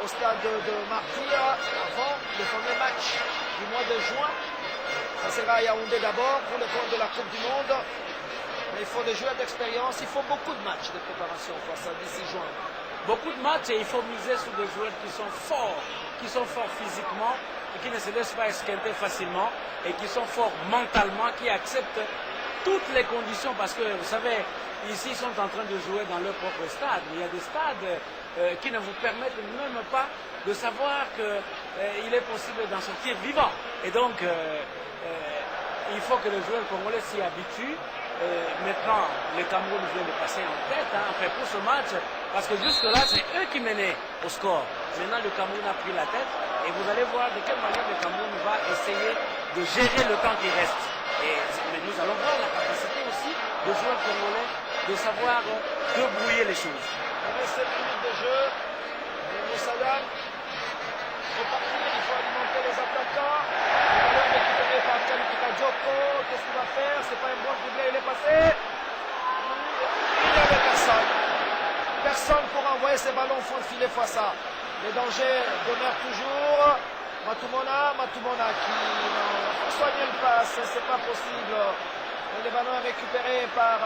au stade de Martyr avant le premier match du mois de juin. Ça sera à Yaoundé d'abord pour le compte de la Coupe du Monde. Mais il faut des joueurs d'expérience, il faut beaucoup de matchs de préparation face à d'ici juin. Beaucoup de matchs et il faut miser sur des joueurs qui sont forts physiquement et qui ne se laissent pas esquinter facilement et qui sont forts mentalement, qui acceptent toutes les conditions parce que vous savez, ici ils sont en train de jouer dans leur propre stade. Il y a des stades qui ne vous permettent même pas de savoir qu'il est possible d'en sortir vivant. Et donc, il faut que les joueurs congolais s'y habituent. Maintenant, le Cameroun vient de passer en tête, enfin pour ce match, parce que jusque-là, c'est eux qui menaient au score. Maintenant, le Cameroun a pris la tête et vous allez voir de quelle manière le Cameroun va essayer de gérer le temps qui reste. Mais nous allons voir la capacité aussi des joueurs congolais de savoir débrouiller les choses. Il reste 7 minutes de jeu. Moussadam est parti, il faut alimenter les attaquants. Le ballon récupéré par Kalipika Djoko. Qu'est-ce qu'il va faire? C'est pas un bon doublé, il est passé. Il n'y avait personne. Personne pour envoyer ces ballons au fond de filet fois ça. Les dangers demeurent toujours. Matumona qui soigne le passe, c'est pas possible. Et le ballon est récupéré par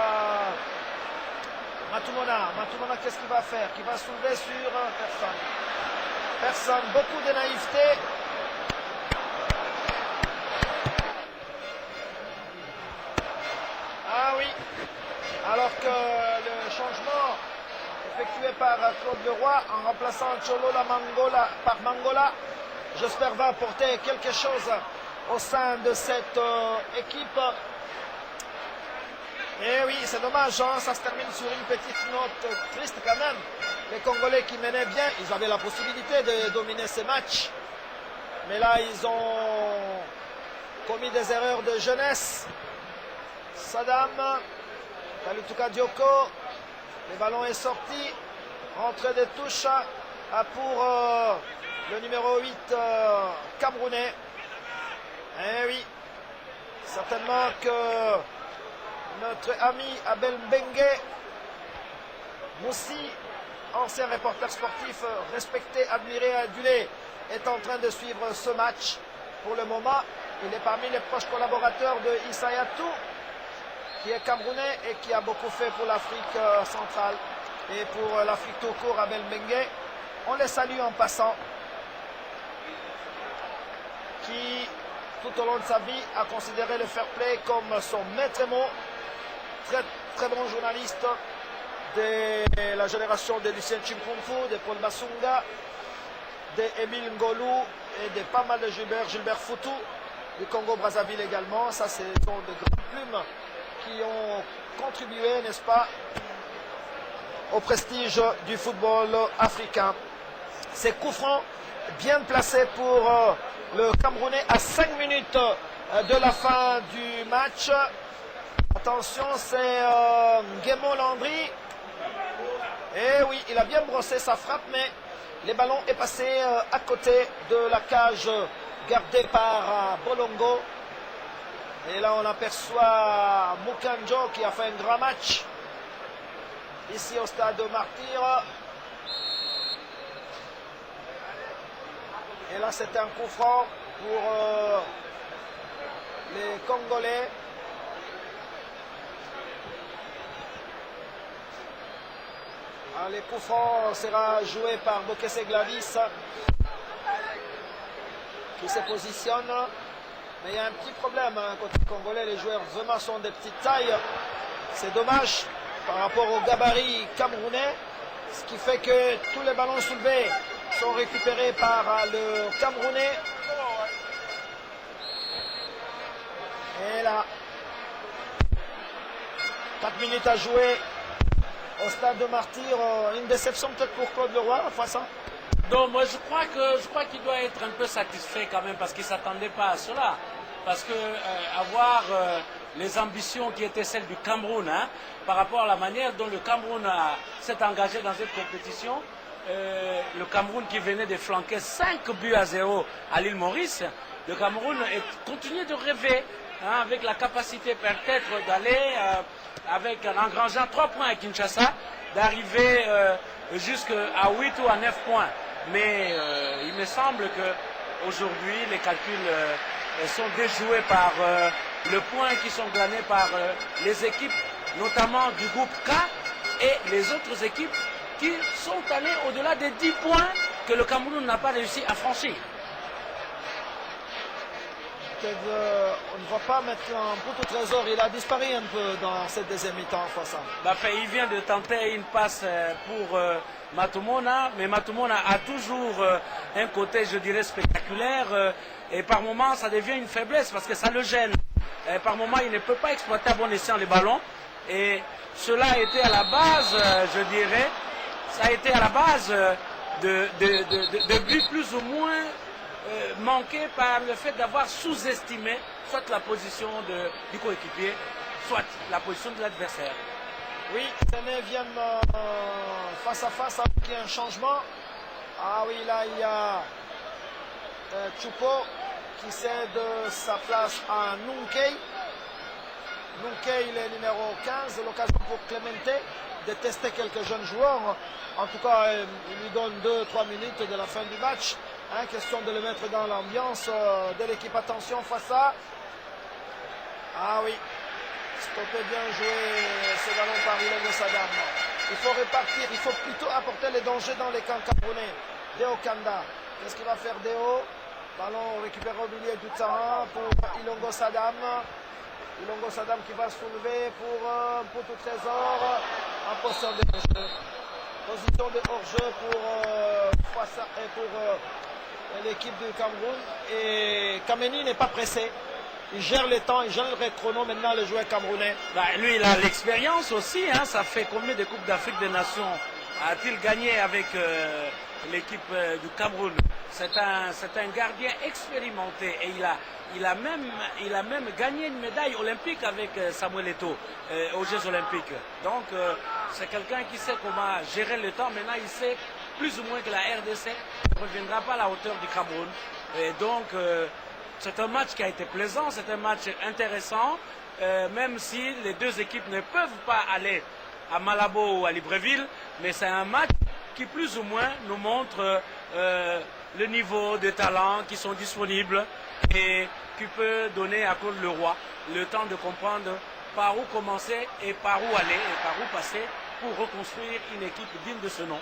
Matumona. Matumona, qu'est-ce qu'il va faire? Qui va soulever sur personne. Personne, beaucoup de naïveté. Ah oui, alors que le changement effectué par Claude Leroy en remplaçant Cholola par Mangola, j'espère va apporter quelque chose au sein de cette équipe. Et oui, c'est dommage, hein, ça se termine sur une petite note triste quand même. Les Congolais qui menaient bien, ils avaient la possibilité de dominer ces matchs. Mais là, ils ont commis des erreurs de jeunesse. Saddam, Kalituka Dioko, le ballon est sorti. Entrée de touche pour le numéro 8 camerounais. Eh oui, certainement que notre ami Abel Mbengue Moussi, ancien reporter sportif respecté, admiré, adulé, est en train de suivre ce match. Pour le moment, il est parmi les proches collaborateurs de Issa Yatou, qui est camerounais et qui a beaucoup fait pour l'Afrique centrale et pour l'Afrique tout court. Abel Mbengue, on les salue en passant, qui tout au long de sa vie a considéré le fair play comme son maître mot. Très, très bon journaliste de la génération de Lucien Chimpunfu, de Paul Basunga, d'Emile Ngolou et de pas mal de Gilbert Foutou, du Congo-Brazzaville également. Ça, ce sont de grandes plumes qui ont contribué, n'est-ce pas, au prestige du football africain. Ces coups francs bien placés pour le Camerounais à 5 minutes de la fin du match. Attention, c'est Nguemo Landry. Et oui, il a bien brossé sa frappe, mais le ballon est passé à côté de la cage gardée par Bolongo. Et là, on aperçoit Mukanjo qui a fait un grand match ici au stade de Martyr. Et là, c'est un coup franc pour les Congolais. Alors, les coups francs sera joué par Bokese Glavis qui se positionne. Mais il y a un petit problème côté congolais, les joueurs vraiment sont de petites tailles. C'est dommage par rapport au gabarit camerounais, ce qui fait que tous les ballons soulevés sont récupérés par le Camerounais. Et là, 4 minutes à jouer au stade de Martyr. Une déception peut-être pour Claude Leroy, enfin ça. Non, moi je crois qu'il doit être un peu satisfait quand même parce qu'il ne s'attendait pas à cela. Parce que avoir les ambitions qui étaient celles du Cameroun, par rapport à la manière dont le Cameroun s'est engagé dans cette compétition, le Cameroun qui venait de flanquer 5 buts à 0 à l'île Maurice, le Cameroun continue de rêver avec la capacité peut-être d'aller, en engrangeant 3 points à Kinshasa, d'arriver jusqu'à 8 ou à 9 points. Mais il me semble que aujourd'hui les calculs sont déjoués par le point qui sont glanés par les équipes, notamment du groupe K et les autres équipes qui sont allées au-delà des 10 points que le Cameroun n'a pas réussi à franchir. On ne voit pas maintenant Mputu Trésor, il a disparu un peu dans cette deuxième mi-temps face à. Il vient de tenter une passe pour Matumona, mais Matumona a toujours un côté, je dirais, spectaculaire, et par moments ça devient une faiblesse parce que ça le gêne. Et par moments il ne peut pas exploiter à bon escient les ballons, et cela a été à la base, je dirais, ça a été à la base de buts plus ou moins manqué par le fait d'avoir sous-estimé soit la position du coéquipier, soit la position de l'adversaire. Oui, les viennent face à face avec un changement. Ah oui, là il y a Choupo qui cède sa place à Nunkei. Nunkei, il est numéro 15, l'occasion pour Clemente de tester quelques jeunes joueurs. En tout cas, il lui donne 2-3 minutes de la fin du match. Question de le mettre dans l'ambiance de l'équipe. Attention face à. Ah oui, stoppé, bien joué ce ballon par Ilongo Sadam. Il faut repartir, il faut plutôt apporter les dangers dans les camps camerounais. Deo Kanda, qu'est-ce qu'il va faire Deo? Ballon récupéré au milieu du terrain pour Ilongo Sadam. Ilongo Sadam qui va soulever pour Mputu Trésor en position de hors-jeu. Position de hors-jeu pour l'équipe du Cameroun. Et Kameni n'est pas pressé. Il gère le temps, il gère le chrono maintenant, le joueur camerounais. Lui, il a l'expérience aussi. Ça fait combien de Coupes d'Afrique des Nations a-t-il gagné avec l'équipe du Cameroun? C'est un gardien expérimenté et il a même gagné une médaille olympique avec Samuel Eto'o aux Jeux Olympiques. Donc c'est quelqu'un qui sait comment gérer le temps. Maintenant, il sait plus ou moins que la RDC ne reviendra pas à la hauteur du Cameroun. Et donc c'est un match qui a été plaisant, c'est un match intéressant, même si les deux équipes ne peuvent pas aller à Malabo ou à Libreville, mais c'est un match qui plus ou moins nous montre le niveau de talents qui sont disponibles et qui peut donner à Claude Leroy le temps de comprendre par où commencer et par où aller et par où passer pour reconstruire une équipe digne de ce nom.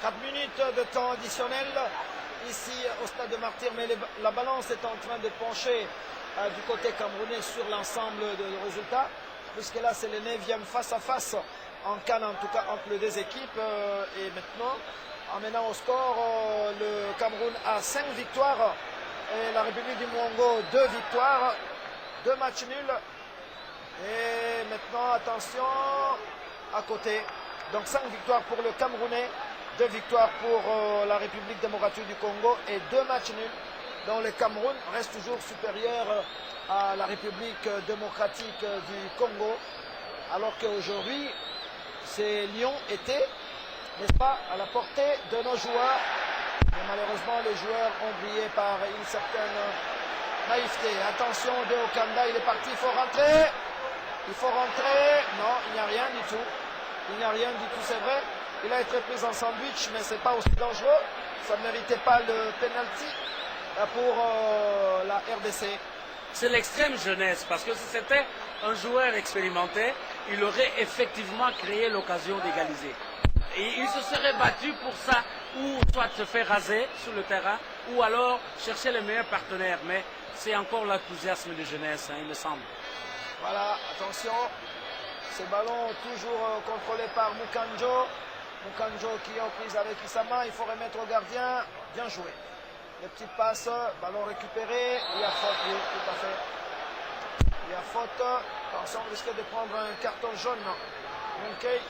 4 minutes de temps additionnel ici au stade de Martyr, mais la balance est en train de pencher du côté camerounais sur l'ensemble des résultats, puisque là c'est le 9e face à face en Cannes, en tout cas entre les deux équipes. Et maintenant, en menant au score, le Cameroun a 5 victoires et la République du Congo 2 victoires, 2 matchs nuls. Et maintenant, attention, à côté. Donc 5 victoires pour le Camerounais, 2 victoires pour la République démocratique du Congo et 2 matchs nuls. Donc le Cameroun reste toujours supérieur à la République démocratique du Congo. Alors qu'aujourd'hui, ces lions étaient, n'est-ce pas, à la portée de nos joueurs. Mais malheureusement, les joueurs ont brillé par une certaine naïveté. Attention, De Okanda, il est parti, il faut rentrer. Il faut rentrer. Non, il n'y a rien du tout. Il n'y a rien du tout, c'est vrai. Il a été pris en sandwich, mais ce n'est pas aussi dangereux. Ça ne méritait pas le penalty pour la RDC. C'est l'extrême jeunesse, parce que si c'était un joueur expérimenté, il aurait effectivement créé l'occasion d'égaliser. Et il se serait battu pour ça, ou soit se faire raser sur le terrain, ou alors chercher les meilleurs partenaires. Mais c'est encore l'enthousiasme de jeunesse, il me semble. Voilà, attention. Ce ballon toujours contrôlé par Mukanjo. Mukanjo qui est en prise avec Isama. Il faut remettre au gardien. Bien joué. Les petites passes, ballon récupéré. Il y a faute, oui, tout à fait. Il y a faute. Attention, on risque de prendre un carton jaune. Munkei.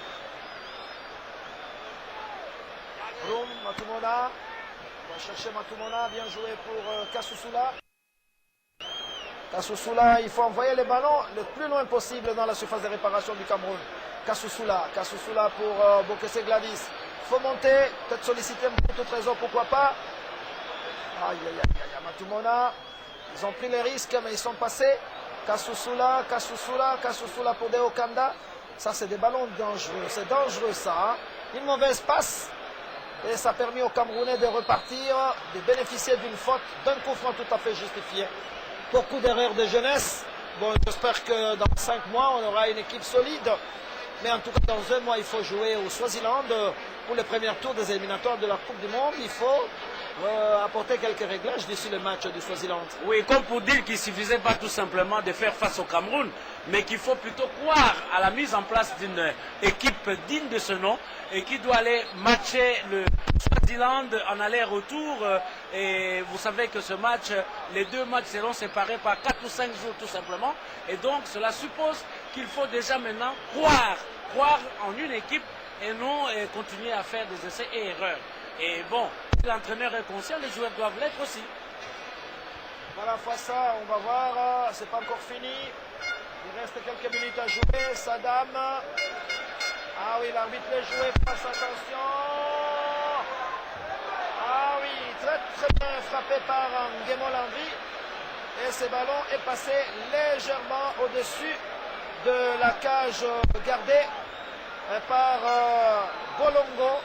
Roum, Matumona. On va chercher Matumona. Bien joué pour Kasusula. Kasusula, il faut envoyer les ballons le plus loin possible dans la surface de réparation du Cameroun. Kasusula pour Bokesse Gladys. Il faut monter, peut-être solliciter un peu de trésor, pourquoi pas. Aïe, aïe, aïe, Matumona. Ils ont pris les risques, mais ils sont passés. Kasusula pour Deo Kanda. Ça, c'est des ballons dangereux. C'est dangereux, ça. Hein. Une mauvaise passe. Et ça a permis aux Camerounais de repartir, de bénéficier d'une faute, d'un coup franc tout à fait justifié. Beaucoup d'erreurs de jeunesse. Bon, j'espère que dans 5 mois, on aura une équipe solide. Mais en tout cas, dans 1 mois, il faut jouer au Swaziland pour le premier tour des éliminatoires de la Coupe du Monde. Il faut apporter quelques réglages d'ici le match du Swaziland. Oui, comme pour dire qu'il ne suffisait pas tout simplement de faire face au Cameroun, mais qu'il faut plutôt croire à la mise en place d'une équipe digne de ce nom et qui doit aller matcher le Swaziland en aller-retour. Et vous savez que ce match, les 2 matchs seront séparés par 4 ou 5 jours tout simplement. Et donc cela suppose qu'il faut déjà maintenant croire en une équipe et non continuer à faire des essais et erreurs. Et bon, si l'entraîneur est conscient, les joueurs doivent l'être aussi. Voilà, face à, on va voir, c'est pas encore fini. Il reste quelques minutes à jouer. Saddam. Ah oui, l'arbitre les joué, passe attention. Ah oui, très bien frappé par Nguemo Landry. Et ce ballon est passé légèrement au-dessus de la cage gardée par Bolongo.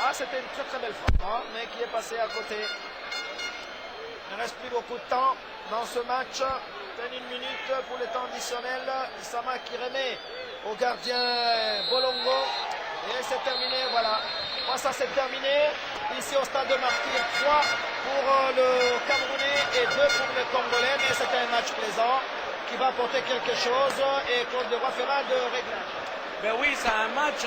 Ah, c'était une très belle frappe, hein, mais qui est passée à côté. Il ne reste plus beaucoup de temps dans ce match. 1 minute pour le temps additionnel. Isama qui remet au gardien Bolongo. Et c'est terminé, voilà. Moi, ça c'est terminé. Ici au stade de Martyr, 3 pour le Camerounais et 2 pour le Congolais. Mais c'était un match plaisant qui va apporter quelque chose et qu'on devra faire de réglage. Ben oui, c'est un match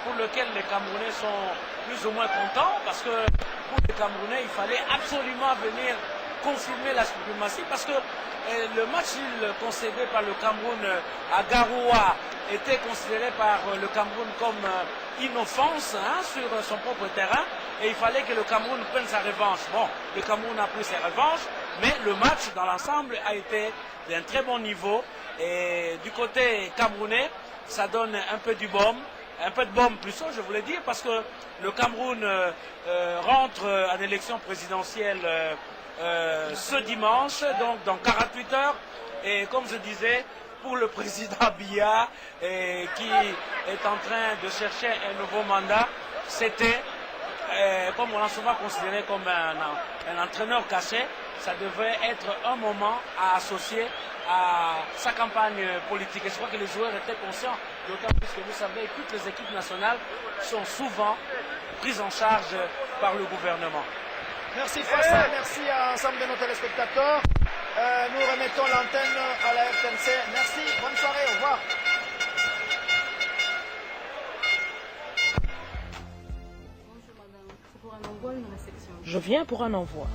pour lequel les Camerounais sont plus ou moins contents parce que pour les Camerounais, il fallait absolument venir confirmer la suprématie parce que le match nul concédé par le Cameroun à Garoua était considéré par le Cameroun comme une offense sur son propre terrain et il fallait que le Cameroun prenne sa revanche. Bon, le Cameroun a pris sa revanche, mais le match dans l'ensemble a été d'un très bon niveau et du côté camerounais, ça donne un peu du baume. Un peu de bombe plutôt, je voulais dire, parce que le Cameroun rentre en élection présidentielle ce dimanche, donc dans 48 heures. Et comme je disais, pour le président Biya, qui est en train de chercher un nouveau mandat, c'était, comme on l'a souvent considéré comme un entraîneur caché, ça devait être un moment à associer à sa campagne politique. Et je crois que les joueurs étaient conscients, d'autant plus que vous savez, toutes les équipes nationales sont souvent prises en charge par le gouvernement. Merci Fassa, merci à l'ensemble de nos téléspectateurs. Nous remettons l'antenne à la RTNC. Merci, bonne soirée, au revoir. Bonjour madame, c'est pour un envoi ou une réception? Je viens pour un envoi.